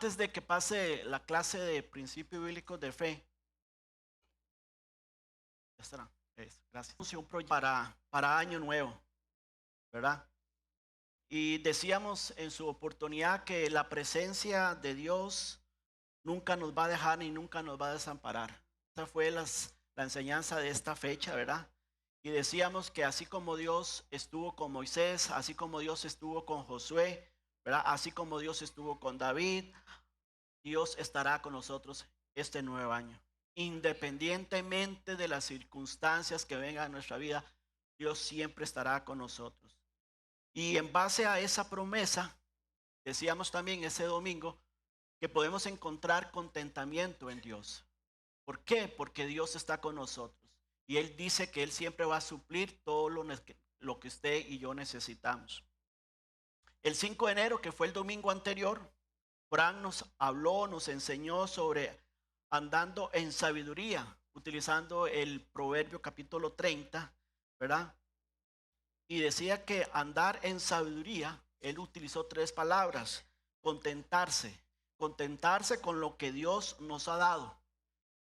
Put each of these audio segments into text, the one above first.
antes de que pase la clase de principios bíblicos de fe, ya estará, gracias. Un proyecto para año nuevo, ¿verdad? Y decíamos en su oportunidad que la presencia de Dios nunca nos va a dejar ni nunca nos va a desamparar. Esa fue la enseñanza de esta fecha, ¿verdad? Y decíamos que así como Dios estuvo con Moisés, así como Dios estuvo con Josué, ¿verdad? Así como Dios estuvo con David, Dios estará con nosotros este nuevo año. Independientemente de las circunstancias que vengan a nuestra vida, Dios siempre estará con nosotros. Y en base a esa promesa, decíamos también ese domingo que podemos encontrar contentamiento en Dios. ¿Por qué? Porque Dios está con nosotros. Y Él dice que Él siempre va a suplir todo lo que usted y yo necesitamos. El 5 de enero, que fue el domingo anterior, Fran nos habló, nos enseñó sobre andando en sabiduría, utilizando el Proverbio capítulo 30, ¿verdad? Y decía que andar en sabiduría, él utilizó 3 palabras: contentarse, contentarse con lo que Dios nos ha dado.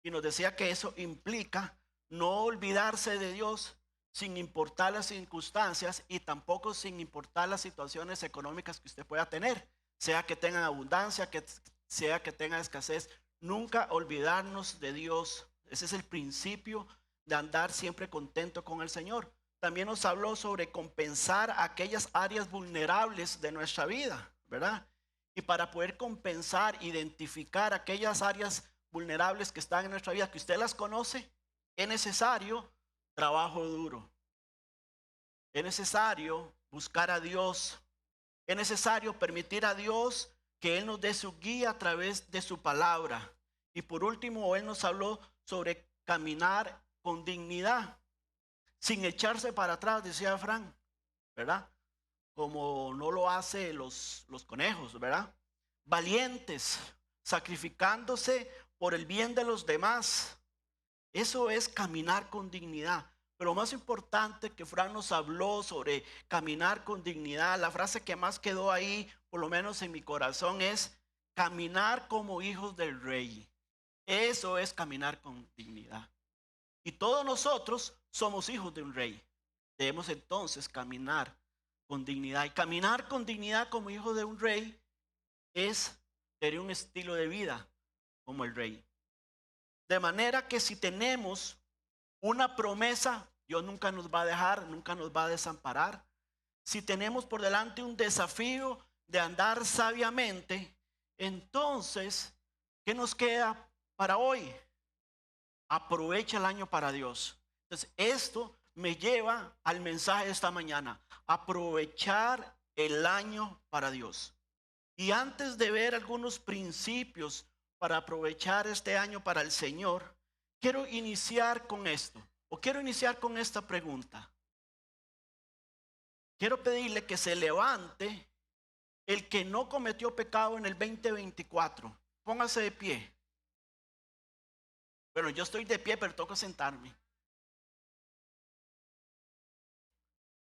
Y nos decía que eso implica no olvidarse de Dios sin importar las circunstancias y tampoco sin importar las situaciones económicas que usted pueda tener, sea que tengan abundancia, sea que tengan escasez. Nunca olvidarnos de Dios. Ese es el principio de andar siempre contento con el Señor. También nos habló sobre compensar aquellas áreas vulnerables de nuestra vida, ¿verdad? Y para poder compensar, identificar aquellas áreas vulnerables que están en nuestra vida, que usted las conoce, es necesario trabajo duro. Es necesario buscar a Dios. Es necesario permitir a Dios que Él nos dé su guía a través de su palabra. Y por último, Él nos habló sobre caminar con dignidad, sin echarse para atrás, decía Fran, ¿verdad? Como no lo hacen los conejos, ¿verdad? Valientes, sacrificándose por el bien de los demás. Eso es caminar con dignidad. Pero más importante que Fran nos habló sobre caminar con dignidad, la frase que más quedó ahí, por lo menos en mi corazón, es caminar como hijos del rey. Eso es caminar con dignidad. Y todos nosotros somos hijos de un rey. Debemos entonces caminar con dignidad. Y caminar con dignidad como hijo de un rey es tener un estilo de vida como el rey. De manera que si tenemos una promesa, Dios nunca nos va a dejar, nunca nos va a desamparar. Si tenemos por delante un desafío de andar sabiamente, entonces, ¿qué nos queda para hoy? Aprovecha el año para Dios. Entonces, esto me lleva al mensaje de esta mañana: aprovechar el año para Dios. Y antes de ver algunos principios para aprovechar este año para el Señor, quiero iniciar con esto, o quiero iniciar con esta pregunta. Quiero pedirle que se levante el que no cometió pecado en el 2024. Póngase de pie. Bueno, yo estoy de pie, pero toca sentarme.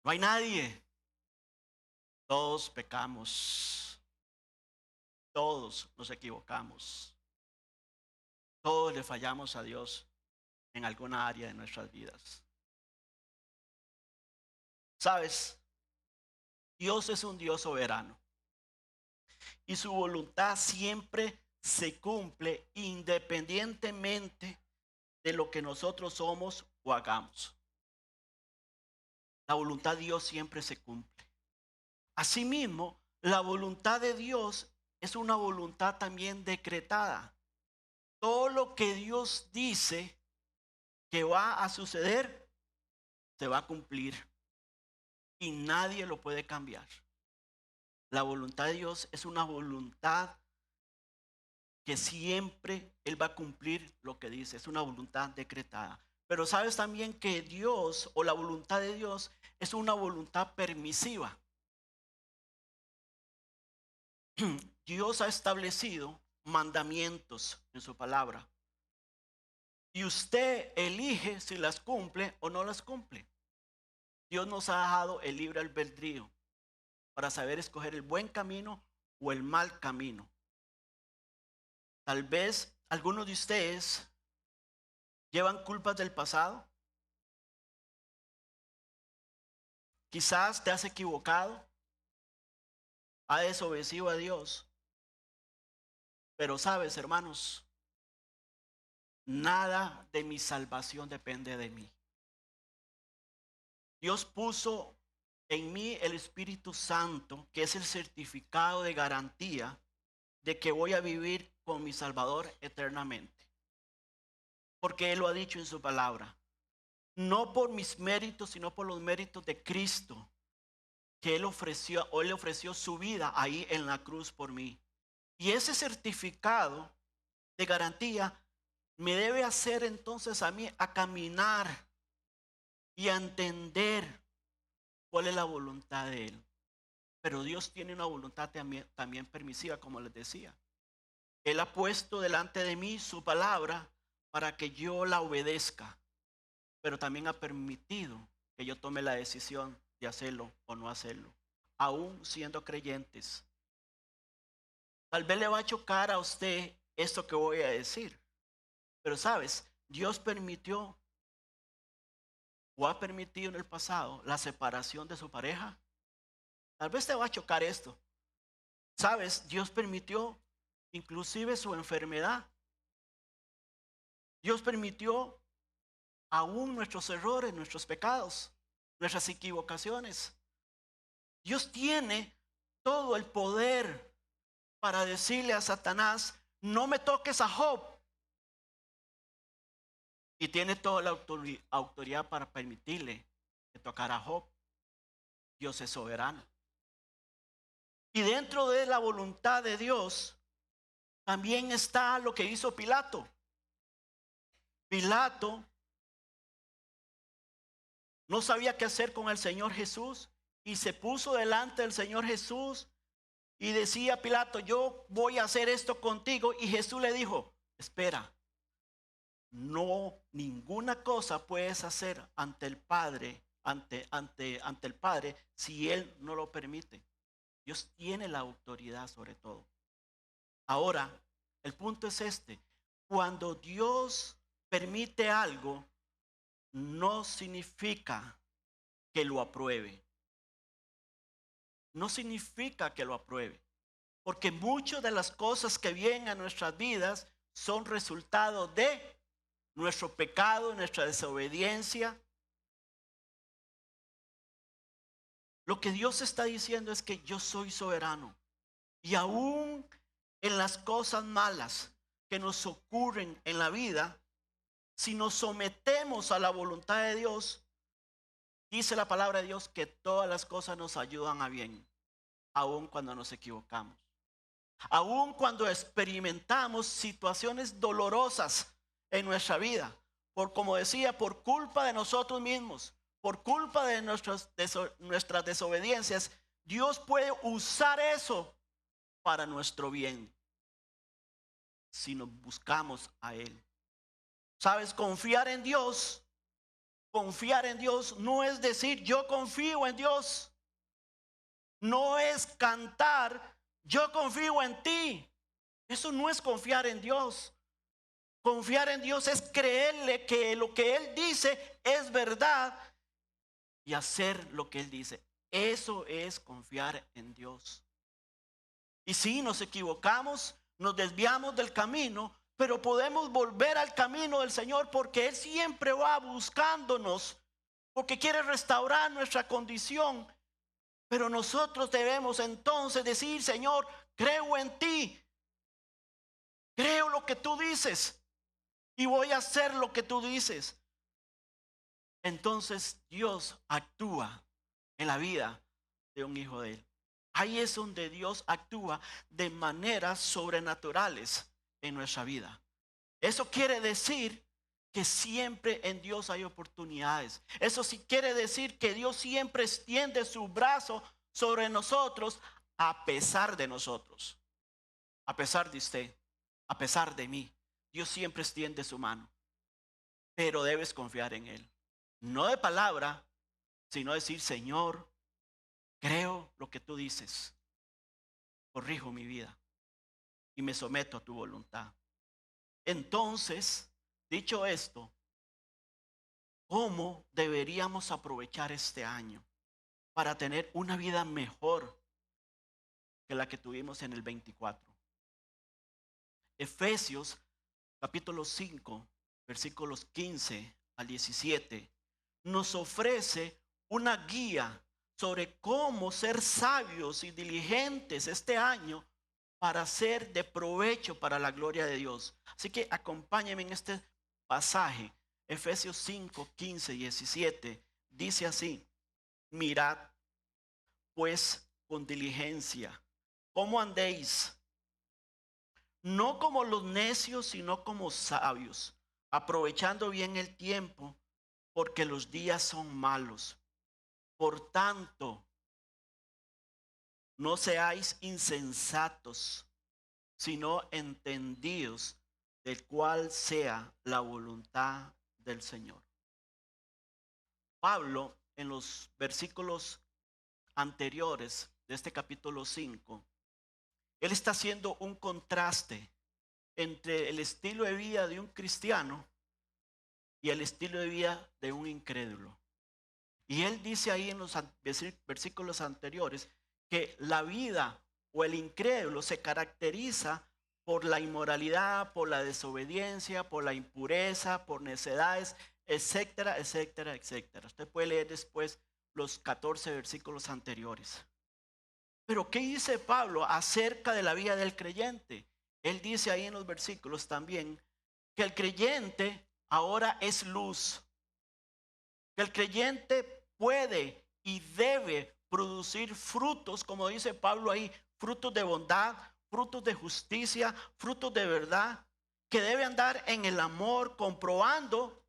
No hay nadie. Todos pecamos. Todos nos equivocamos. Todos le fallamos a Dios en alguna área de nuestras vidas. ¿Sabes? Dios es un Dios soberano. Y su voluntad siempre se cumple independientemente de lo que nosotros somos o hagamos. La voluntad de Dios siempre se cumple. Asimismo, la voluntad de Dios es una voluntad también decretada. Todo lo que Dios dice que va a suceder, se va a cumplir. Y nadie lo puede cambiar. La voluntad de Dios es una voluntad que siempre Él va a cumplir lo que dice. Es una voluntad decretada. Pero sabes también que Dios, o la voluntad de Dios, es una voluntad permisiva. Dios ha establecido mandamientos en su palabra. Y usted elige si las cumple o no las cumple. Dios nos ha dejado el libre albedrío para saber escoger el buen camino o el mal camino. Tal vez algunos de ustedes llevan culpas del pasado. Quizás te has equivocado, has desobedecido a Dios. Pero sabes, hermanos, nada de mi salvación depende de mí. Dios puso en mí el Espíritu Santo, que es el certificado de garantía de que voy a vivir con mi Salvador eternamente. Porque Él lo ha dicho en su palabra. No por mis méritos, sino por los méritos de Cristo, que Él ofreció su vida ahí en la cruz por mí. Y ese certificado de garantía me debe hacer entonces a mí a caminar y a entender cuál es la voluntad de Él. Pero Dios tiene una voluntad también permisiva, como les decía. Él ha puesto delante de mí su palabra para que yo la obedezca, pero también ha permitido que yo tome la decisión de hacerlo o no hacerlo, aún siendo creyentes. Tal vez le va a chocar a usted esto que voy a decir, pero sabes, Dios permitió o ha permitido en el pasado la separación de su pareja. Tal vez te va a chocar esto. Sabes, Dios permitió inclusive su enfermedad. Dios permitió aún nuestros errores, nuestros pecados, nuestras equivocaciones. Dios tiene todo el poder para decirle a Satanás, no me toques a Job. Y tiene toda la autoridad para permitirle que tocara a Job. Dios es soberano. Y dentro de la voluntad de Dios también está lo que hizo Pilato. Pilato no sabía qué hacer con el Señor Jesús y se puso delante del Señor Jesús y decía Pilato, yo voy a hacer esto contigo. Y Jesús le dijo, espera, no, ninguna cosa puedes hacer ante el Padre, ante el Padre, si Él no lo permite. Dios tiene la autoridad sobre todo. Ahora, el punto es este. Cuando Dios permite algo, no significa que lo apruebe. No significa que lo apruebe. Porque muchas de las cosas que vienen a nuestras vidas son resultado de nuestro pecado, nuestra desobediencia. Lo que Dios está diciendo es que yo soy soberano. Y aún en las cosas malas que nos ocurren en la vida, si nos sometemos a la voluntad de Dios, dice la palabra de Dios que todas las cosas nos ayudan a bien, aún cuando nos equivocamos. Aún cuando experimentamos situaciones dolorosas en nuestra vida, como decía, por culpa de nosotros mismos, por culpa de nuestras desobediencias, Dios puede usar eso para nuestro bien, si nos buscamos a Él. ¿Sabes? Confiar en Dios no es decir yo confío en Dios. No es cantar yo confío en ti. Eso no es confiar en Dios. Confiar en Dios es creerle que lo que Él dice es verdad y hacer lo que Él dice. Eso es confiar en Dios. Y si nos equivocamos, nos desviamos del camino, pero podemos volver al camino del Señor porque Él siempre va buscándonos, porque quiere restaurar nuestra condición. Pero nosotros debemos entonces decir, Señor, creo en ti, creo lo que tú dices y voy a hacer lo que tú dices. Entonces Dios actúa en la vida de un hijo de Él. Ahí es donde Dios actúa de maneras sobrenaturales en nuestra vida. Eso quiere decir que siempre en Dios hay oportunidades. Eso sí quiere decir que Dios siempre extiende su brazo sobre nosotros a pesar de nosotros. A pesar de usted, a pesar de mí. Dios siempre extiende su mano. Pero debes confiar en Él. No de palabra, sino decir, Señor, creo lo que tú dices. Corrijo mi vida. y me someto a tu voluntad. Entonces, dicho esto, ¿cómo deberíamos aprovechar este año para tener una vida mejor que la que tuvimos en el 24? Efesios capítulo 5, versículos 15 al 17, nos ofrece una guía sobre cómo ser sabios y diligentes este año para ser de provecho para la gloria de Dios. Así que acompáñenme en este pasaje. Efesios 5, 15 y 17 dice así: mirad pues con diligencia cómo andéis, no como los necios, sino como sabios, aprovechando bien el tiempo, porque los días son malos. Por tanto, no seáis insensatos, sino entendidos de cuál sea la voluntad del Señor. Pablo, en los versículos anteriores de este capítulo 5, él está haciendo un contraste entre el estilo de vida de un cristiano y el estilo de vida de un incrédulo. Y él dice ahí en los versículos anteriores que la vida o el incrédulo se caracteriza por la inmoralidad, por la desobediencia, por la impureza, por necedades, etcétera, etcétera, etcétera. Usted puede leer después los 14 versículos anteriores. Pero ¿qué dice Pablo acerca de la vida del creyente? Él dice ahí en los versículos también que el creyente ahora es luz, que el creyente puede y debe producir frutos, como dice Pablo ahí, frutos de bondad, frutos de justicia, frutos de verdad, que debe andar en el amor, comprobando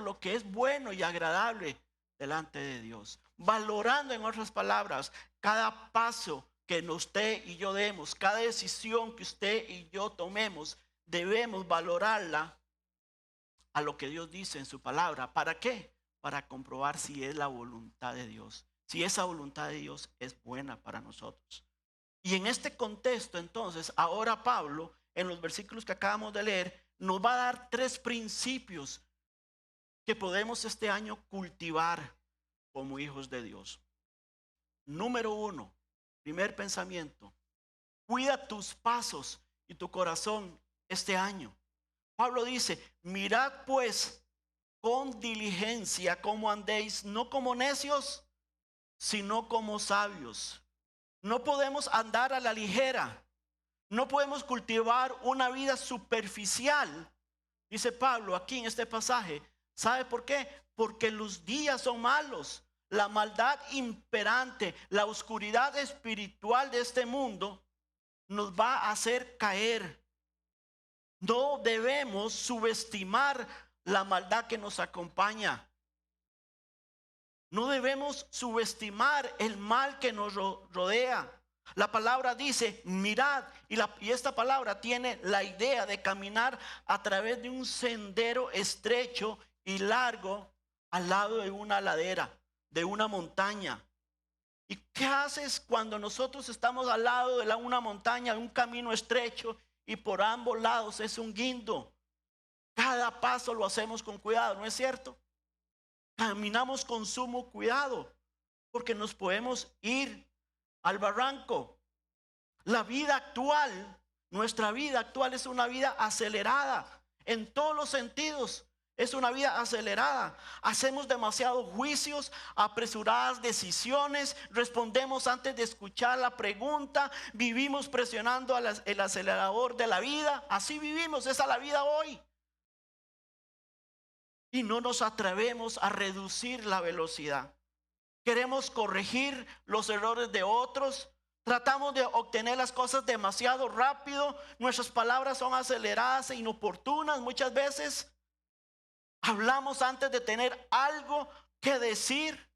lo que es bueno y agradable delante de Dios, valorando, en otras palabras, cada paso que usted y yo demos, cada decisión que usted y yo tomemos, debemos valorarla a lo que Dios dice en su palabra. ¿Para qué? Para comprobar si es la voluntad de Dios, si esa voluntad de Dios es buena para nosotros. Y en este contexto, entonces, ahora Pablo, en los versículos que acabamos de leer, nos va a dar 3 principios que podemos este año cultivar como hijos de Dios. Número 1, primer pensamiento: cuida tus pasos y tu corazón este año. Pablo dice: mirad pues con diligencia cómo andéis, no como necios, sino como sabios. No podemos andar a la ligera. No podemos cultivar una vida superficial, dice Pablo aquí en este pasaje. ¿Sabe por qué? Porque los días son malos. La maldad imperante, la oscuridad espiritual de este mundo nos va a hacer caer. No debemos subestimar la maldad que nos acompaña. No debemos subestimar el mal que nos rodea. La palabra dice mirad, y esta palabra tiene la idea de caminar a través de un sendero estrecho y largo al lado de una ladera, de una montaña. ¿Y qué haces cuando nosotros estamos al lado de una montaña, de un camino estrecho y por ambos lados es un guindo? Cada paso lo hacemos con cuidado, ¿no es cierto? Caminamos con sumo cuidado porque nos podemos ir al barranco. La vida actual, nuestra vida actual es una vida acelerada en todos los sentidos. Es una vida acelerada. Hacemos demasiados juicios, apresuradas decisiones, respondemos antes de escuchar la pregunta, vivimos presionando el acelerador de la vida. Así vivimos, esa es la vida hoy. Y no nos atrevemos a reducir la velocidad. Queremos corregir los errores de otros. Tratamos de obtener las cosas demasiado rápido. Nuestras palabras son aceleradas e inoportunas muchas veces. Hablamos antes de tener algo que decir.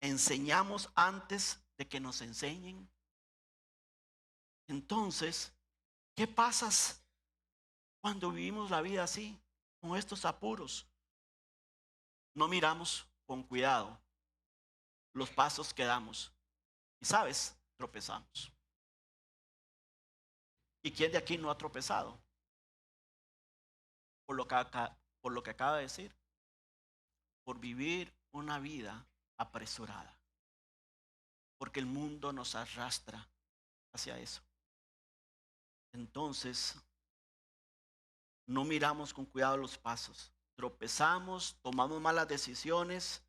Enseñamos antes de que nos enseñen. Entonces, ¿qué pasa cuando vivimos la vida así, con estos apuros? No miramos con cuidado los pasos que damos y, ¿sabes?, tropezamos. ¿Y quién de aquí no ha tropezado? Por lo que acaba de decir, por vivir una vida apresurada. Porque el mundo nos arrastra hacia eso. Entonces, no miramos con cuidado los pasos. Tropezamos, tomamos malas decisiones.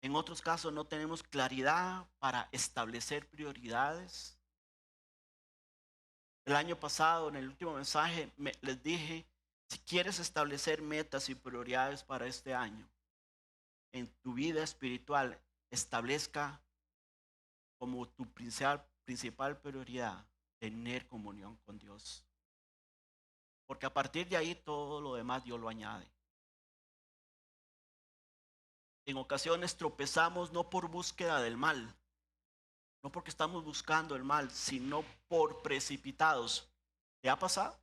En otros casos no tenemos claridad para establecer prioridades. El año pasado, en el último mensaje, les dije, si quieres establecer metas y prioridades para este año, en tu vida espiritual, establezca como tu principal prioridad tener comunión con Dios. Porque a partir de ahí todo lo demás Dios lo añade. En ocasiones tropezamos no por búsqueda del mal, no porque estamos buscando el mal, sino por precipitados. ¿Te ha pasado?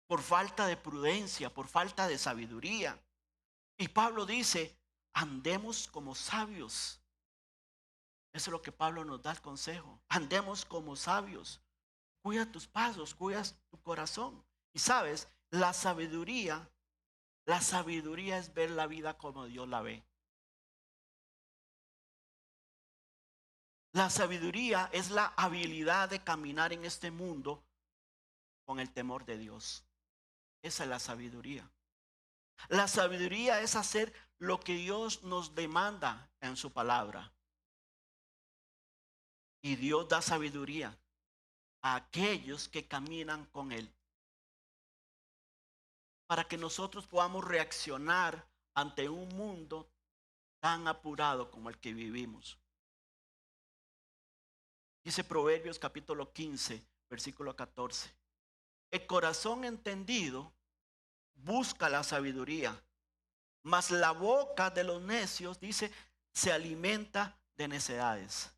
Por falta de prudencia, por falta de sabiduría. Y Pablo dice, andemos como sabios. Eso es lo que Pablo nos da el consejo. Andemos como sabios. Cuida tus pasos, cuida tu corazón. Y sabes, la sabiduría es ver la vida como Dios la ve. La sabiduría es la habilidad de caminar en este mundo con el temor de Dios. Esa es la sabiduría. La sabiduría es hacer lo que Dios nos demanda en su palabra. Y Dios da sabiduría a aquellos que caminan con Él. Para que nosotros podamos reaccionar ante un mundo tan apurado como el que vivimos. Dice Proverbios capítulo 15, versículo 14. El corazón entendido busca la sabiduría, mas la boca de los necios, dice, se alimenta de necedades.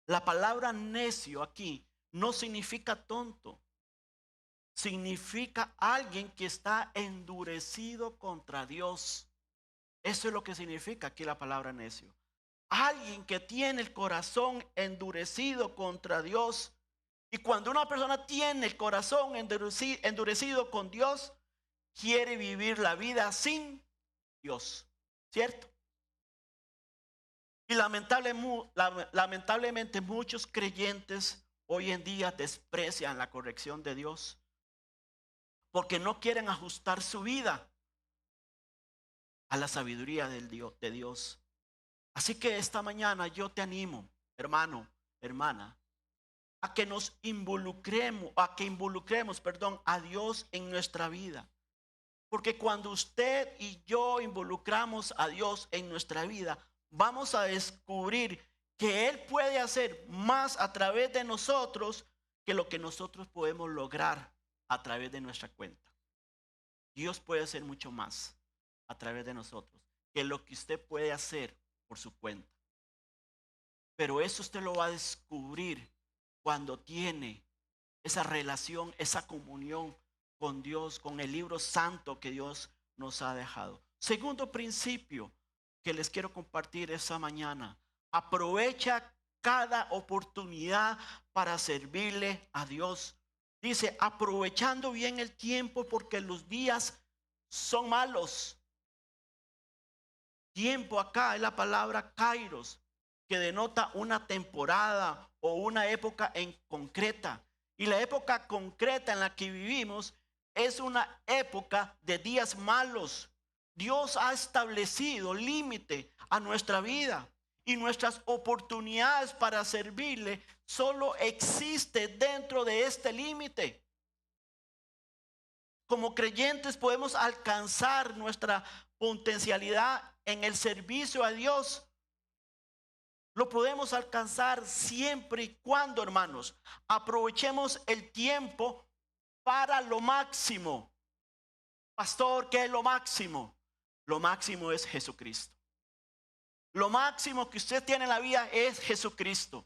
La palabra necio aquí no significa tonto. Significa alguien que está endurecido contra Dios. Eso es lo que significa aquí la palabra necio. Alguien que tiene el corazón endurecido contra Dios. Y cuando una persona tiene el corazón endurecido con Dios, quiere vivir la vida sin Dios. ¿Cierto? Y lamentablemente muchos creyentes hoy en día desprecian la corrección de Dios. Porque no quieren ajustar su vida a la sabiduría de Dios. Así que esta mañana yo te animo, hermano, hermana, a que nos involucremos, a Dios en nuestra vida. Porque cuando usted y yo involucramos a Dios en nuestra vida, vamos a descubrir que Él puede hacer más a través de nosotros que lo que nosotros podemos lograr a través de nuestra cuenta. Dios puede hacer mucho más a través de nosotros que lo que usted puede hacer por su cuenta. Pero eso usted lo va a descubrir cuando tiene esa relación, esa comunión con Dios, con el libro santo que Dios nos ha dejado. Segundo principio que les quiero compartir esta mañana. Aprovecha cada oportunidad para servirle a Dios. Dice, aprovechando bien el tiempo porque los días son malos. Tiempo acá es la palabra kairos, que denota una temporada o una época en concreta. Y la época concreta en la que vivimos es una época de días malos. Dios ha establecido límite a nuestra vida y nuestras oportunidades para servirle solo existe dentro de este límite. Como creyentes podemos alcanzar nuestra potencialidad en el servicio a Dios. Lo podemos alcanzar siempre y cuando, hermanos, aprovechemos el tiempo para lo máximo. Pastor, ¿qué es lo máximo? Lo máximo es Jesucristo. Lo máximo que usted tiene en la vida es Jesucristo.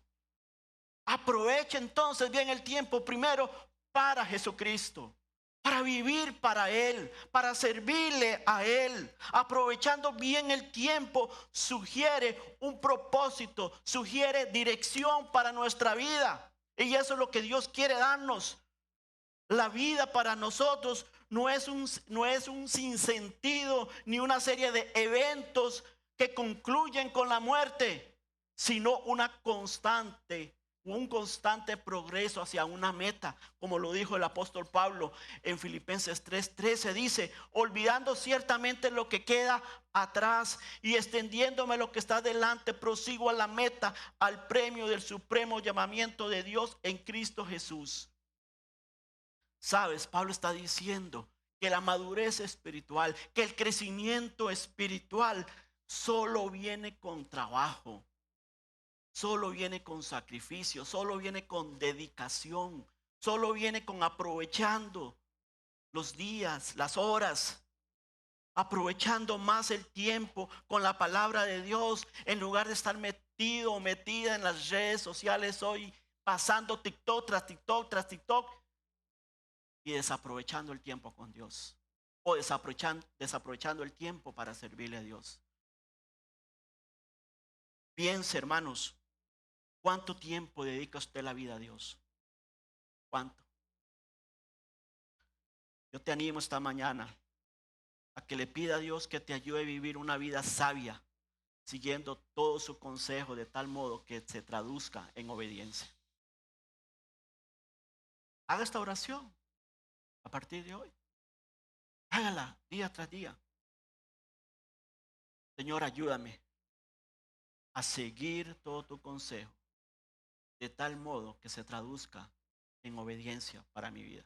Aproveche entonces bien el tiempo primero para Jesucristo, para vivir para Él, para servirle a Él. Aprovechando bien el tiempo sugiere un propósito, sugiere dirección para nuestra vida. Y eso es lo que Dios quiere darnos. La vida para nosotros no es un sinsentido ni una serie de eventos que concluyen con la muerte, sino un constante progreso hacia una meta, como lo dijo el apóstol Pablo en Filipenses 3:13, dice: olvidando ciertamente lo que queda atrás y extendiéndome lo que está delante, prosigo a la meta, al premio del supremo llamamiento de Dios en Cristo Jesús. Sabes, Pablo está diciendo que la madurez espiritual, que el crecimiento espiritual solo viene con trabajo, solo viene con sacrificio, solo viene con dedicación, solo viene con aprovechando los días, las horas, aprovechando más el tiempo con la palabra de Dios, en lugar de estar metido o metida en las redes sociales hoy, pasando TikTok tras TikTok tras TikTok y desaprovechando el tiempo con Dios, o desaprovechando el tiempo para servirle a Dios. Piense, hermanos, ¿cuánto tiempo dedica usted la vida a Dios? ¿Cuánto? Yo te animo esta mañana a que le pida a Dios que te ayude a vivir una vida sabia, siguiendo todo su consejo de tal modo que se traduzca en obediencia. Haga esta oración a partir de hoy. Hágala día tras día. Señor, ayúdame a seguir todo tu consejo de tal modo que se traduzca en obediencia para mi vida.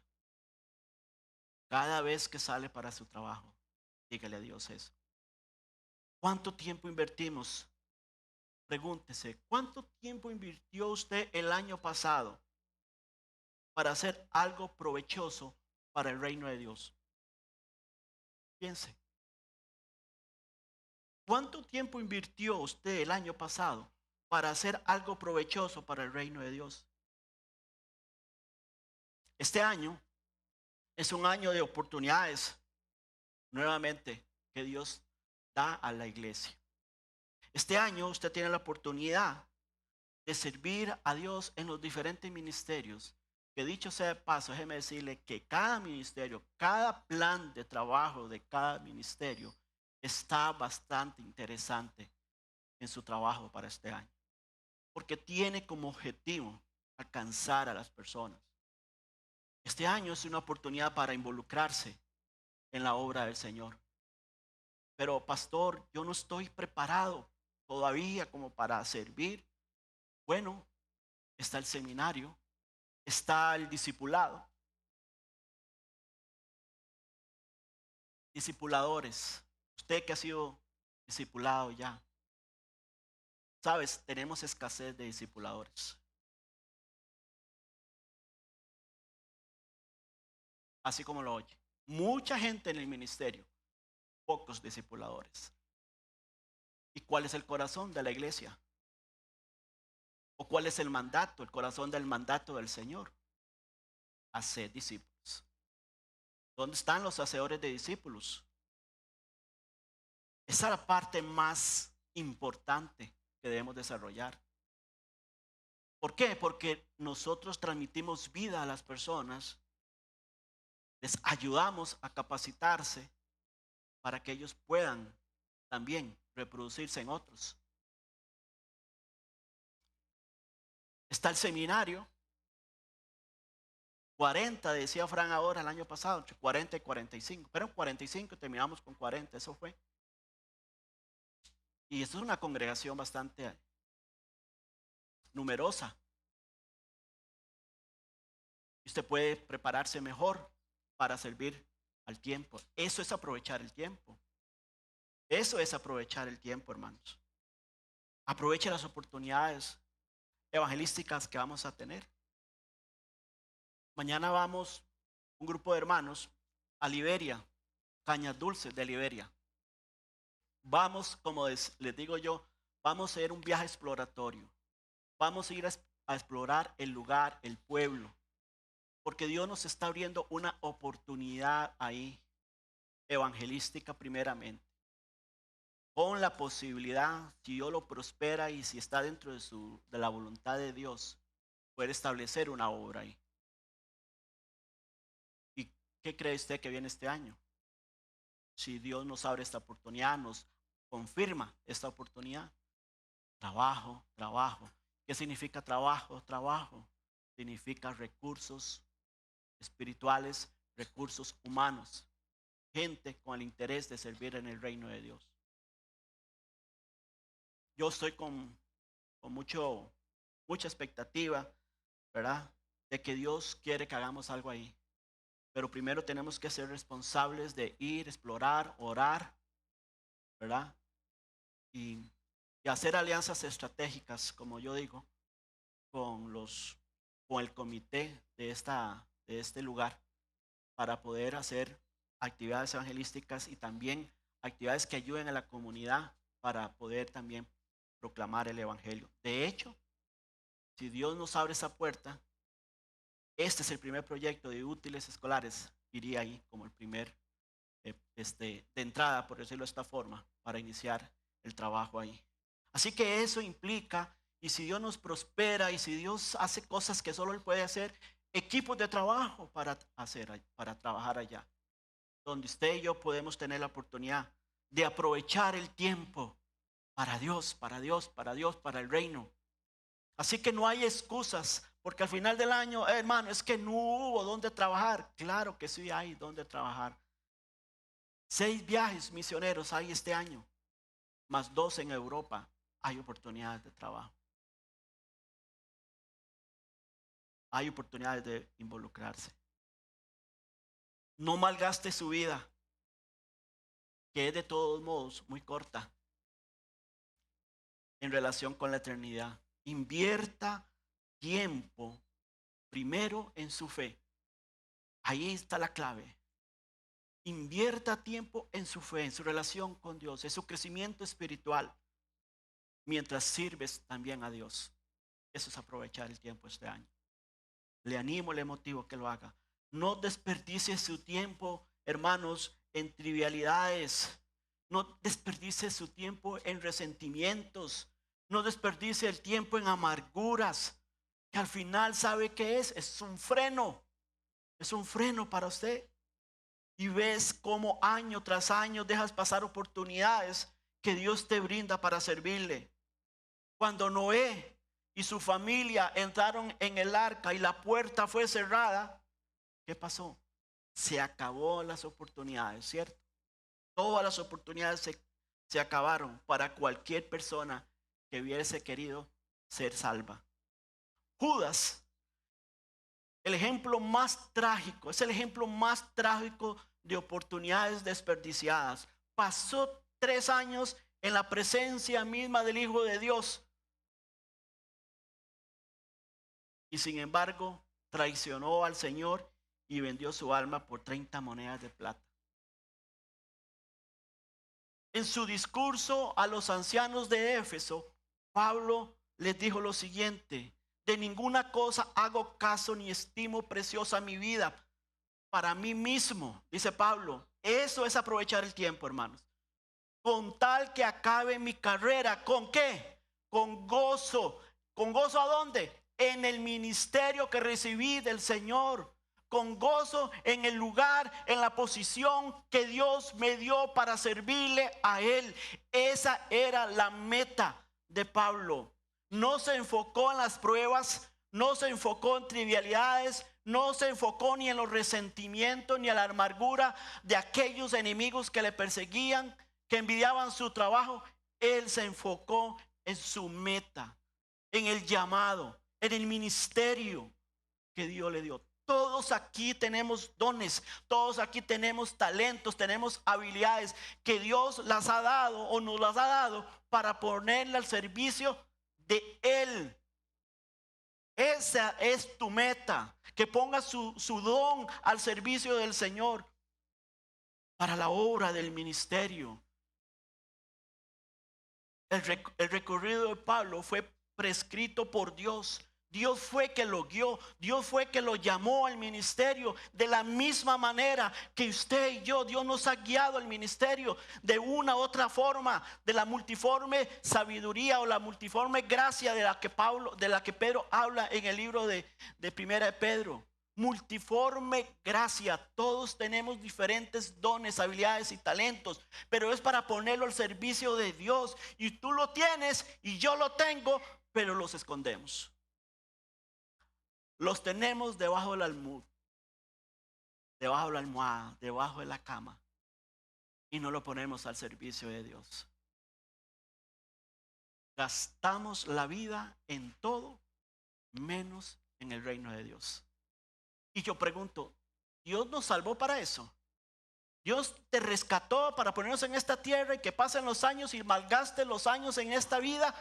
Cada vez que sale para su trabajo, dígale a Dios eso. ¿Cuánto tiempo invertimos? Pregúntese, ¿cuánto tiempo invirtió usted el año pasado para hacer algo provechoso para el reino de Dios? Piense. ¿Cuánto tiempo invirtió usted el año pasado para hacer algo provechoso para el reino de Dios? Este año es un año de oportunidades, nuevamente, que Dios da a la iglesia. Este año usted tiene la oportunidad de servir a Dios en los diferentes ministerios. Que dicho sea de paso, déjeme decirle que cada ministerio, cada plan de trabajo de cada ministerio está bastante interesante en su trabajo para este año. Porque tiene como objetivo alcanzar a las personas. Este año es una oportunidad para involucrarse en la obra del Señor. Pero pastor, yo no estoy preparado todavía como para servir. Bueno, está el seminario, está el discipulado. Discipuladores, usted que ha sido discipulado ya, sabes, tenemos escasez de discipuladores. Así como lo oye. Mucha gente en el ministerio, pocos discipuladores. ¿Y cuál es el corazón de la iglesia? ¿O cuál es el mandato, el corazón del mandato del Señor? Hacer discípulos. ¿Dónde están los hacedores de discípulos? Esa es la parte más importante que debemos desarrollar. ¿Por qué? Porque nosotros transmitimos vida a las personas, les ayudamos a capacitarse para que ellos puedan también reproducirse en otros. Está el seminario. 40, decía Fran ahora el año pasado, entre 40 y 45. Pero en 45 terminamos con 40, eso fue. Y esto es una congregación bastante numerosa. Usted puede prepararse mejor para servir al tiempo. Eso es aprovechar el tiempo. Eso es aprovechar el tiempo, hermanos. Aproveche las oportunidades evangelísticas que vamos a tener. Mañana vamos, un grupo de hermanos, a Liberia, Cañas Dulces de Liberia. Vamos, como les digo yo, vamos a ir a un viaje exploratorio. Vamos a ir a explorar el lugar, el pueblo. Porque Dios nos está abriendo una oportunidad ahí, evangelística primeramente. Con la posibilidad, si Dios lo prospera y si está dentro de la voluntad de Dios, poder establecer una obra ahí. ¿Y qué cree usted que viene este año? Si Dios nos abre esta oportunidad, nos confirma esta oportunidad. Trabajo, trabajo. ¿Qué significa trabajo? Trabajo significa recursos espirituales, recursos humanos, gente con el interés de servir en el reino de Dios. Yo estoy con mucha expectativa, ¿verdad? De que Dios quiere que hagamos algo ahí. Pero primero tenemos que ser responsables de ir, explorar, orar, ¿verdad? Y hacer alianzas estratégicas, como yo digo, con el comité de este lugar, para poder hacer actividades evangelísticas y también actividades que ayuden a la comunidad para poder también proclamar el evangelio. De hecho, si Dios nos abre esa puerta, este es el primer proyecto de útiles escolares, iría ahí como el primer de entrada, por decirlo de esta forma, para iniciar el trabajo ahí. Así que eso implica, y si Dios nos prospera, y si Dios hace cosas que solo Él puede hacer, equipos de trabajo para trabajar allá, donde usted y yo podemos tener la oportunidad de aprovechar el tiempo para Dios, para Dios, para Dios, para el reino. Así que no hay excusas, porque al final del año, hermano, es que no hubo donde trabajar. Claro que sí hay donde trabajar. 6 viajes misioneros hay este año, más 2 en Europa. Hay oportunidades de trabajo. Hay oportunidades de involucrarse. No malgaste su vida, que es de todos modos muy corta en relación con la eternidad. Invierta tiempo primero en su fe. Ahí está la clave. Invierta tiempo en su fe, en su relación con Dios, en su crecimiento espiritual, mientras sirves también a Dios. Eso es aprovechar el tiempo este año. Le animo, le motivo que lo haga. No desperdicie su tiempo, hermanos, en trivialidades. No desperdicie su tiempo en resentimientos. No desperdicie el tiempo en amarguras, que al final, ¿sabe qué es? Es un freno. Es un freno para usted. Y ves cómo año tras año dejas pasar oportunidades que Dios te brinda para servirle. Cuando Noé y su familia entraron en el arca y la puerta fue cerrada, ¿qué pasó? Se acabó las oportunidades, ¿cierto? Todas las oportunidades se acabaron para cualquier persona que hubiese querido ser salva. Judas, el ejemplo más trágico, es el ejemplo más trágico de oportunidades desperdiciadas. Pasó 3 años en la presencia misma del Hijo de Dios. Y sin embargo, traicionó al Señor y vendió su alma por 30 monedas de plata. En su discurso a los ancianos de Éfeso, Pablo les dijo lo siguiente: de ninguna cosa hago caso ni estimo preciosa mi vida para mí mismo, dice Pablo. Eso es aprovechar el tiempo, hermanos. Con tal que acabe mi carrera, ¿con qué? Con gozo. ¿Con gozo a dónde? En el ministerio que recibí del Señor. Con gozo en el lugar, en la posición que Dios me dio para servirle a Él. Esa era la meta de Pablo. No se enfocó en las pruebas, no se enfocó en trivialidades, no se enfocó ni en los resentimientos ni en la amargura de aquellos enemigos que le perseguían, que envidiaban su trabajo. Él se enfocó en su meta, en el llamado, en el ministerio que Dios le dio. Todos aquí tenemos dones, todos aquí tenemos talentos, tenemos habilidades que Dios las ha dado o nos las ha dado para ponerle al servicio de Él. Esa es tu meta, que pongas su don al servicio del Señor para la obra del ministerio. El recorrido de Pablo fue prescrito por Dios Dios fue que lo guió, Dios fue que lo llamó al ministerio. De la misma manera que usted y yo, Dios nos ha guiado al ministerio de una u otra forma, de la multiforme sabiduría o la multiforme gracia de la que Pedro habla en el libro de Primera de Pedro. Multiforme gracia. Todos tenemos diferentes dones, habilidades y talentos, pero es para ponerlo al servicio de Dios. Y tú lo tienes y yo lo tengo, pero los escondemos. Los tenemos debajo del almud, debajo de la almohada, debajo de la cama, y no lo ponemos al servicio de Dios. Gastamos la vida en todo menos en el reino de Dios. Y yo pregunto, ¿Dios nos salvó para eso? ¿Dios te rescató para ponernos en esta tierra y que pasen los años y malgaste los años en esta vida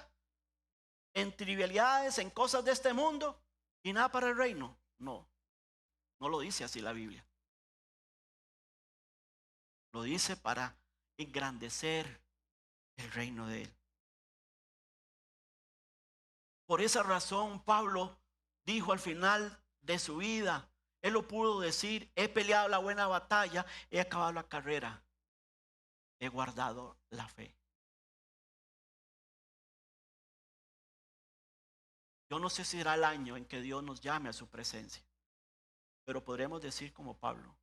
en trivialidades, en cosas de este mundo y nada para el reino? No, no lo dice así la Biblia. Lo dice para engrandecer el reino de Él. Por esa razón Pablo dijo al final de su vida, él lo pudo decir: he peleado la buena batalla, he acabado la carrera, he guardado la fe. Yo no sé si será el año en que Dios nos llame a su presencia, pero podremos decir como Pablo: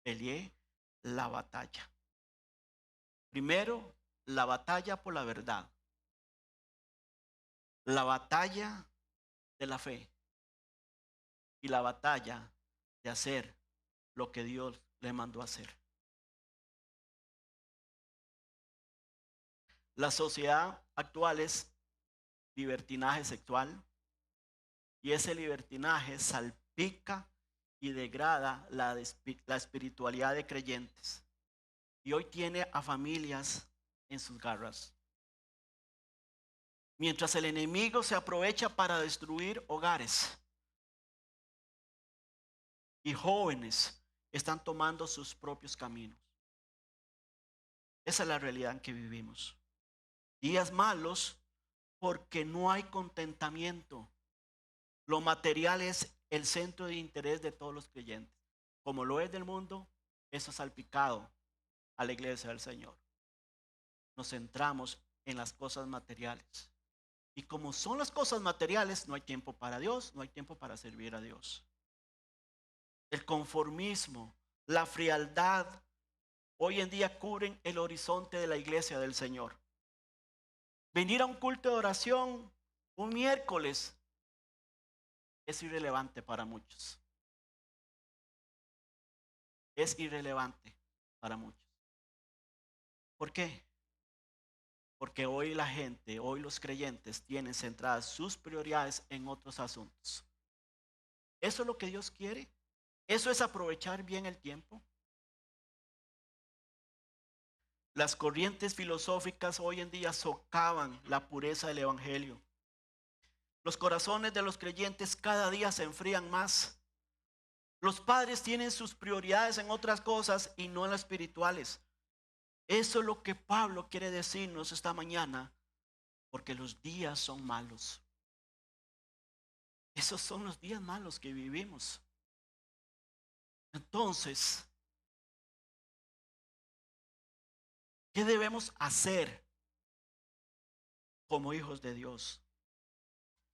peleé la batalla. Primero, la batalla por la verdad, la batalla de la fe y la batalla de hacer lo que Dios le mandó a hacer. La sociedad actual es libertinaje sexual, y ese libertinaje salpica y degrada la espiritualidad de creyentes, y hoy tiene a familias en sus garras. Mientras el enemigo se aprovecha para destruir hogares, y jóvenes están tomando sus propios caminos. Esa es la realidad en que vivimos. Días malos porque no hay contentamiento. Lo material es el centro de interés de todos los creyentes. Como lo es del mundo, eso es salpicado a la iglesia del Señor. Nos centramos en las cosas materiales. Y como son las cosas materiales, no hay tiempo para Dios, no hay tiempo para servir a Dios. El conformismo, la frialdad, hoy en día cubren el horizonte de la iglesia del Señor. Venir a un culto de oración un miércoles es irrelevante para muchos. Es irrelevante para muchos. ¿Por qué? Porque hoy la gente, hoy los creyentes tienen centradas sus prioridades en otros asuntos. ¿Eso es lo que Dios quiere? ¿Eso es aprovechar bien el tiempo? Las corrientes filosóficas hoy en día socavan la pureza del evangelio. Los corazones de los creyentes cada día se enfrían más. Los padres tienen sus prioridades en otras cosas y no en las espirituales. Eso es lo que Pablo quiere decirnos esta mañana, porque los días son malos. Esos son los días malos que vivimos. Entonces, ¿qué debemos hacer como hijos de Dios?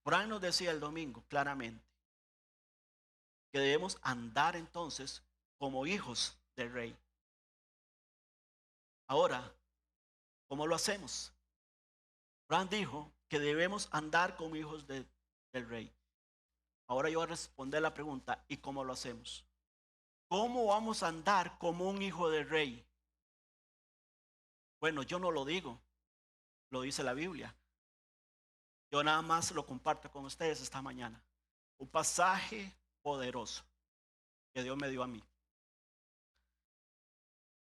Brian nos decía el domingo claramente que debemos andar entonces como hijos del Rey. Ahora, ¿cómo lo hacemos? Brian dijo que debemos andar como hijos del Rey. Ahora yo voy a responder la pregunta: ¿y cómo lo hacemos? ¿Cómo vamos a andar como un hijo del Rey? Bueno, yo no lo digo, lo dice la Biblia. Yo nada más lo comparto con ustedes esta mañana. Un pasaje poderoso que Dios me dio a mí.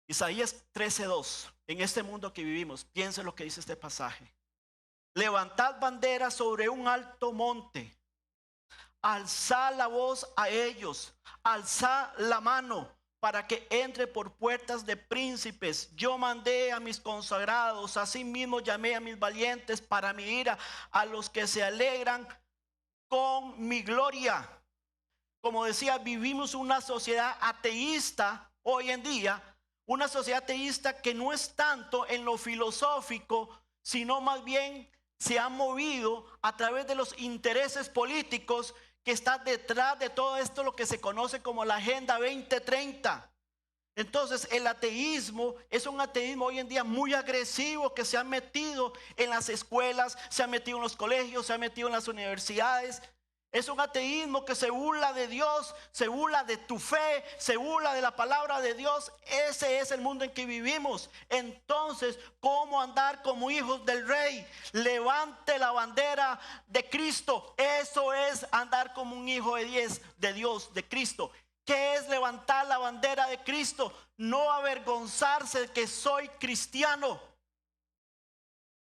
Isaías 13:2. En este mundo que vivimos, piensen lo que dice este pasaje. Levantad bandera sobre un alto monte. Alzad la voz a ellos. Alzad la mano para que entre por puertas de príncipes. Yo mandé a mis consagrados, asimismo llamé a mis valientes para mi ira, a los que se alegran con mi gloria. Como decía, vivimos una sociedad ateísta hoy en día, una sociedad ateísta que no es tanto en lo filosófico, sino más bien se ha movido a través de los intereses políticos que están detrás de todo esto, lo que se conoce como la Agenda 2030. Entonces el ateísmo es un ateísmo hoy en día muy agresivo que se ha metido en las escuelas, se ha metido en los colegios, se ha metido en las universidades. Es un ateísmo que se burla de Dios, se burla de tu fe, se burla de la palabra de Dios. Ese es el mundo en que vivimos. Entonces, ¿cómo andar como hijos del Rey? Levante la bandera de Cristo. Eso es andar como un hijo de Dios, de Cristo. ¿Qué es levantar la bandera de Cristo? No avergonzarse de que soy cristiano.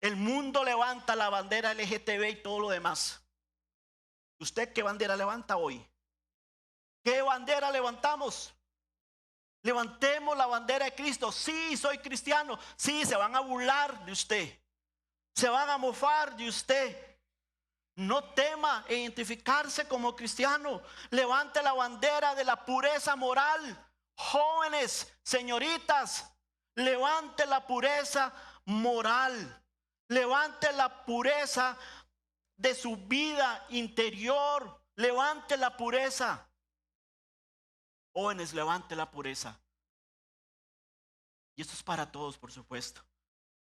El mundo levanta la bandera LGTB y todo lo demás. ¿Usted qué bandera levanta hoy? ¿Qué bandera levantamos? Levantemos la bandera de Cristo. Sí, soy cristiano. Sí, se van a burlar de usted. Se van a mofar de usted. No tema identificarse como cristiano. Levante la bandera de la pureza moral. Jóvenes, señoritas, levante la pureza moral. Levante la pureza de su vida interior. Levante la pureza. Jóvenes, levante la pureza. Y esto es para todos, por supuesto.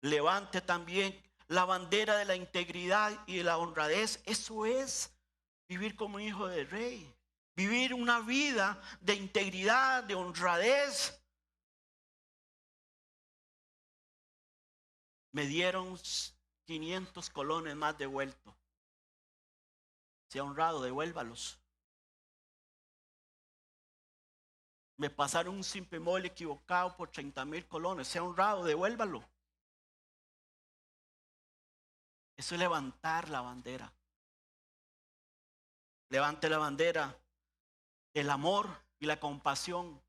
Levante también la bandera de la integridad y de la honradez. Eso es vivir como hijo del Rey. Vivir una vida de integridad, de honradez. Me dieron 500 colones más devuelto. Se ha honrado, devuélvalos. Me pasaron un simple móvil equivocado por 30,000 colones. Se ha honrado, devuélvalo. Eso es levantar la bandera. Levante la bandera del amor y la compasión.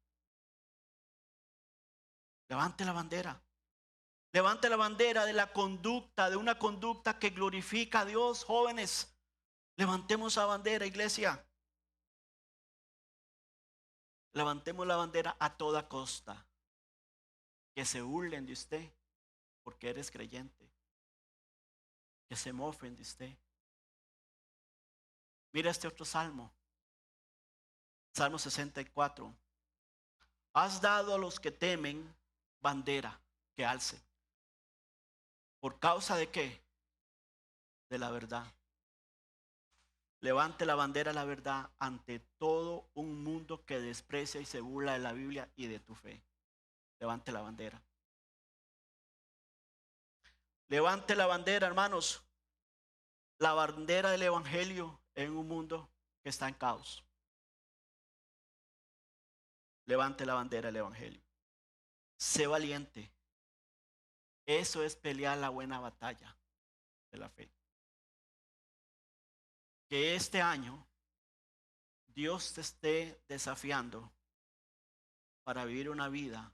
Levante la bandera. Levante la bandera de la conducta, de una conducta que glorifica a Dios, jóvenes. Levantemos la bandera, iglesia. Levantemos la bandera a toda costa. Que se burlen de usted porque eres creyente. Que se mofen de usted. Mira este otro salmo. Salmo 64. Has dado a los que temen bandera que alcen. ¿Por causa de qué? De la verdad. Levante la bandera de la verdad ante todo un mundo que desprecia y se burla de la Biblia y de tu fe. Levante la bandera. Levante la bandera, hermanos. La bandera del evangelio en un mundo que está en caos. Levante la bandera del evangelio. Sé valiente. Eso es pelear la buena batalla de la fe. Que este año Dios te esté desafiando para vivir una vida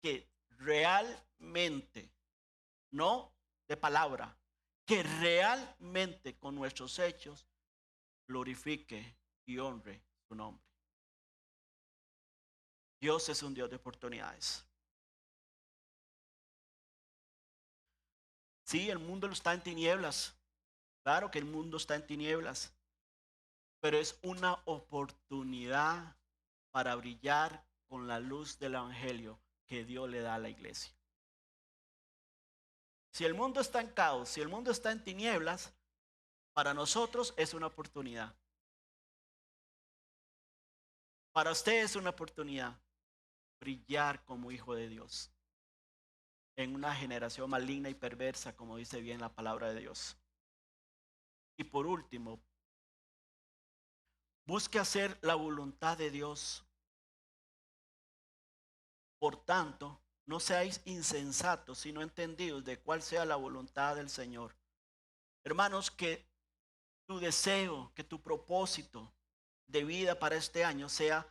que realmente, no de palabra, que realmente con nuestros hechos glorifique y honre su nombre. Dios es un Dios de oportunidades. Sí, el mundo está en tinieblas. Claro que el mundo está en tinieblas. Pero es una oportunidad para brillar con la luz del evangelio que Dios le da a la iglesia. Si el mundo está en caos, si el mundo está en tinieblas, para nosotros es una oportunidad. Para usted es una oportunidad brillar como hijo de Dios en una generación maligna y perversa, como dice bien la palabra de Dios. Y por último, busque hacer la voluntad de Dios. Por tanto, no seáis insensatos, sino entendidos de cuál sea la voluntad del Señor. Hermanos, que tu deseo, que tu propósito de vida para este año sea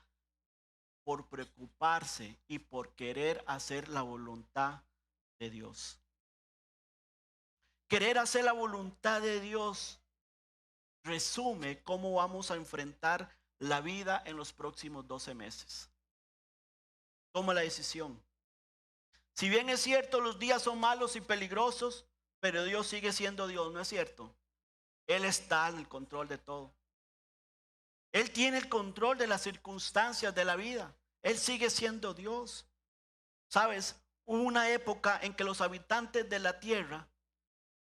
por preocuparse y por querer hacer la voluntad de Dios. Querer hacer la voluntad de Dios resume cómo vamos a enfrentar la vida en los próximos 12 meses. Toma la decisión. Si bien es cierto, los días son malos y peligrosos, pero Dios sigue siendo Dios, ¿no es cierto? Él está en el control de todo. Él tiene el control de las circunstancias de la vida. Él sigue siendo Dios. ¿Sabes? Hubo una época en que los habitantes de la tierra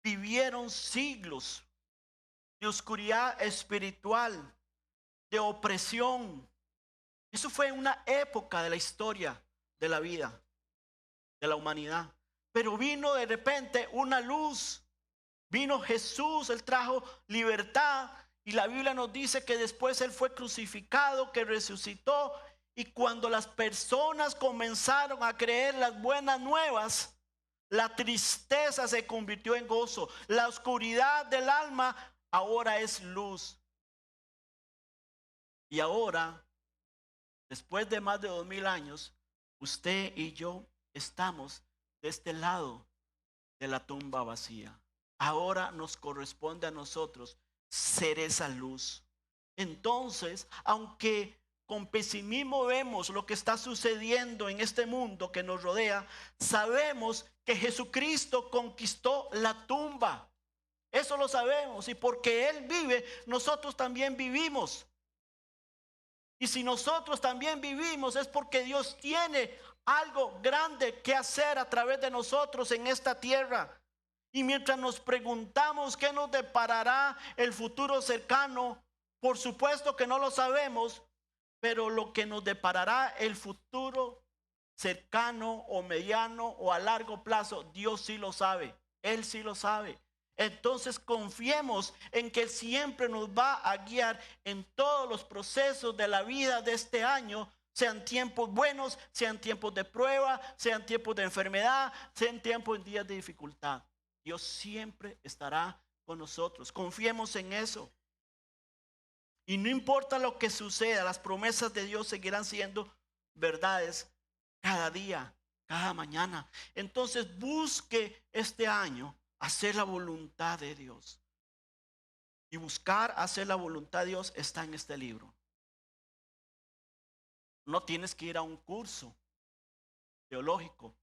vivieron siglos de oscuridad espiritual, de opresión. Eso fue una época de la historia de la vida, de la humanidad. Pero vino de repente una luz. Vino Jesús, Él trajo libertad. Y la Biblia nos dice que después Él fue crucificado, que resucitó. Y cuando las personas comenzaron a creer las buenas nuevas, la tristeza se convirtió en gozo. La oscuridad del alma ahora es luz. Y ahora, después de más de 2000 años, usted y yo estamos de este lado de la tumba vacía. Ahora nos corresponde a nosotros ser esa luz. Entonces, aunque con pesimismo vemos lo que está sucediendo en este mundo que nos rodea, sabemos que Jesucristo conquistó la tumba. Eso lo sabemos, y porque Él vive, nosotros también vivimos. Y si nosotros también vivimos, es porque Dios tiene algo grande que hacer a través de nosotros en esta tierra. Y mientras nos preguntamos qué nos deparará el futuro cercano, por supuesto que no lo sabemos, pero lo que nos deparará el futuro cercano o mediano o a largo plazo, Dios sí lo sabe, Él sí lo sabe. Entonces confiemos en que Él siempre nos va a guiar en todos los procesos de la vida de este año, sean tiempos buenos, sean tiempos de prueba, sean tiempos de enfermedad, sean tiempos en días de dificultad. Dios siempre estará con nosotros. Confiemos en eso. Y no importa lo que suceda, las promesas de Dios seguirán siendo verdades cada día, cada mañana. Entonces busque este año hacer la voluntad de Dios. Y buscar hacer la voluntad de Dios está en este libro. No tienes que ir a un curso teológico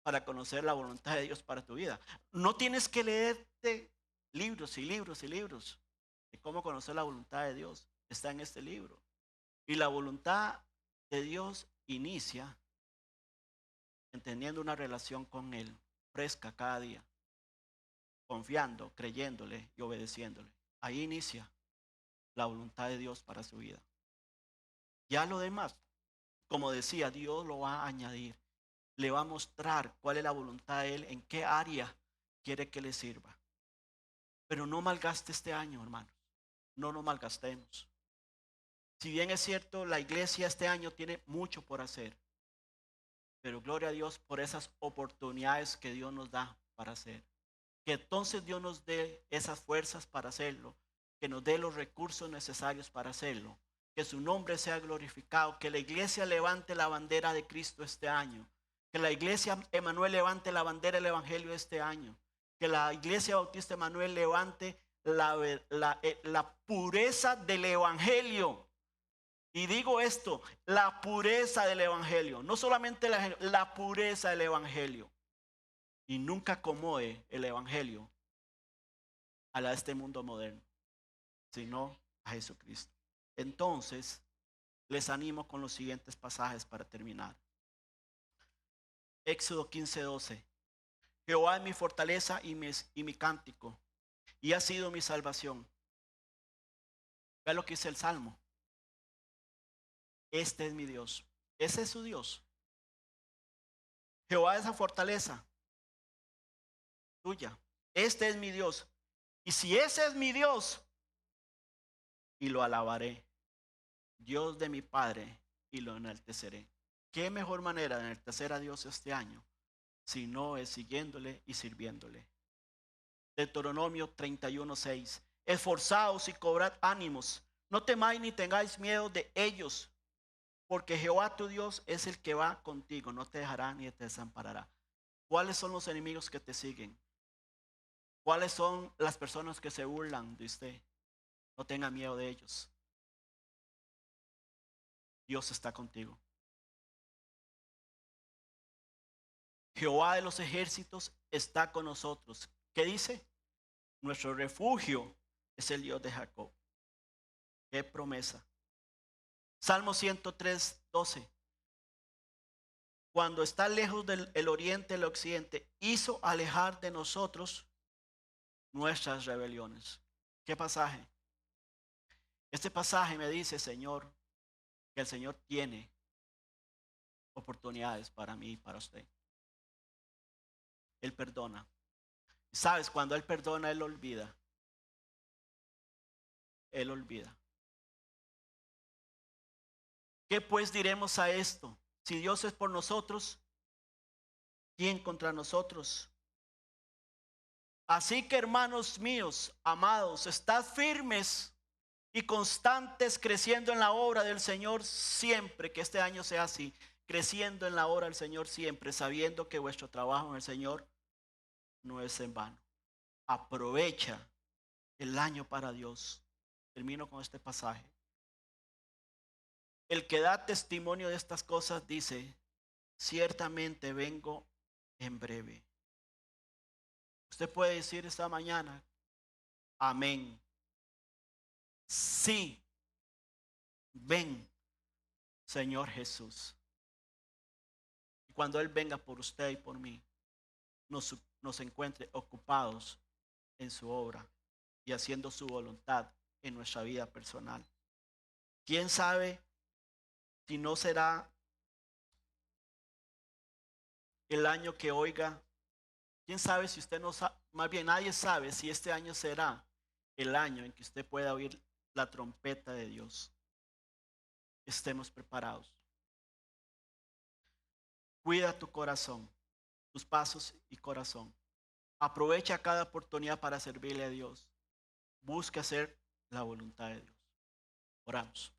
para conocer la voluntad de Dios para tu vida. No tienes que leerte libros y libros y libros de cómo conocer la voluntad de Dios. Está en este libro. Y la voluntad de Dios inicia entendiendo una relación con Él, fresca cada día, confiando, creyéndole y obedeciéndole. Ahí inicia la voluntad de Dios para su vida. Ya lo demás, como decía, Dios lo va a añadir. Le va a mostrar cuál es la voluntad de Él, en qué área quiere que le sirva. Pero no malgaste este año, hermanos. No nos malgastemos. Si bien es cierto, la iglesia este año tiene mucho por hacer. Pero gloria a Dios por esas oportunidades que Dios nos da para hacer. Que entonces Dios nos dé esas fuerzas para hacerlo. Que nos dé los recursos necesarios para hacerlo. Que su nombre sea glorificado. Que la iglesia levante la bandera de Cristo este año. Que la iglesia Emanuel levante la bandera del Evangelio este año. Que la iglesia Bautista Emanuel levante la pureza del Evangelio. Y digo esto, la pureza del Evangelio. No solamente la pureza del Evangelio. Y nunca acomode el Evangelio a la de este mundo moderno, sino a Jesucristo. Entonces, les animo con los siguientes pasajes para terminar. Éxodo 15:12. Jehová es mi fortaleza y mi cántico, y ha sido mi salvación. Vea lo que dice el Salmo. Este es mi Dios. Ese es su Dios. Jehová es la fortaleza tuya. Este es mi Dios. Y si ese es mi Dios, y lo alabaré, Dios de mi Padre, y lo enalteceré. ¿Qué mejor manera de enaltecer a Dios este año si no es siguiéndole y sirviéndole? Deuteronomio 31:6. Esforzaos y cobrad ánimos. No temáis ni tengáis miedo de ellos, porque Jehová tu Dios es el que va contigo. No te dejará ni te desamparará. ¿Cuáles son los enemigos que te siguen? ¿Cuáles son las personas que se burlan de usted? No tenga miedo de ellos. Dios está contigo. Jehová de los ejércitos está con nosotros. ¿Qué dice? Nuestro refugio es el Dios de Jacob. Qué promesa. Salmo 103, 12. Cuando está lejos del oriente, el occidente, hizo alejar de nosotros nuestras rebeliones. ¿Qué pasaje? Este pasaje me dice, Señor, que el Señor tiene oportunidades para mí y para usted. Él perdona. ¿Sabes? Cuando Él perdona, Él olvida. Él olvida. ¿Qué pues diremos a esto? Si Dios es por nosotros, ¿quién contra nosotros? Así que, hermanos míos, amados, estad firmes y constantes, creciendo en la obra del Señor siempre, que este año sea así, creciendo en la obra del Señor siempre, sabiendo que vuestro trabajo en el Señor no es en vano. Aprovecha el año para Dios. Termino con este pasaje. El que da testimonio de estas cosas dice, ciertamente vengo en breve. Usted puede decir esta mañana, amén. Sí, ven, Señor Jesús. Y cuando Él venga por usted y por mí, nos encuentre ocupados en su obra y haciendo su voluntad en nuestra vida personal. ¿Quién sabe si no será el año que oiga? ¿Quién sabe si usted no sabe? Más bien nadie sabe si este año será el año en que usted pueda oír la trompeta de Dios. Estemos preparados. Cuida tu corazón, tus pasos y corazón. Aprovecha cada oportunidad para servirle a Dios. Busca hacer la voluntad de Dios. Oramos.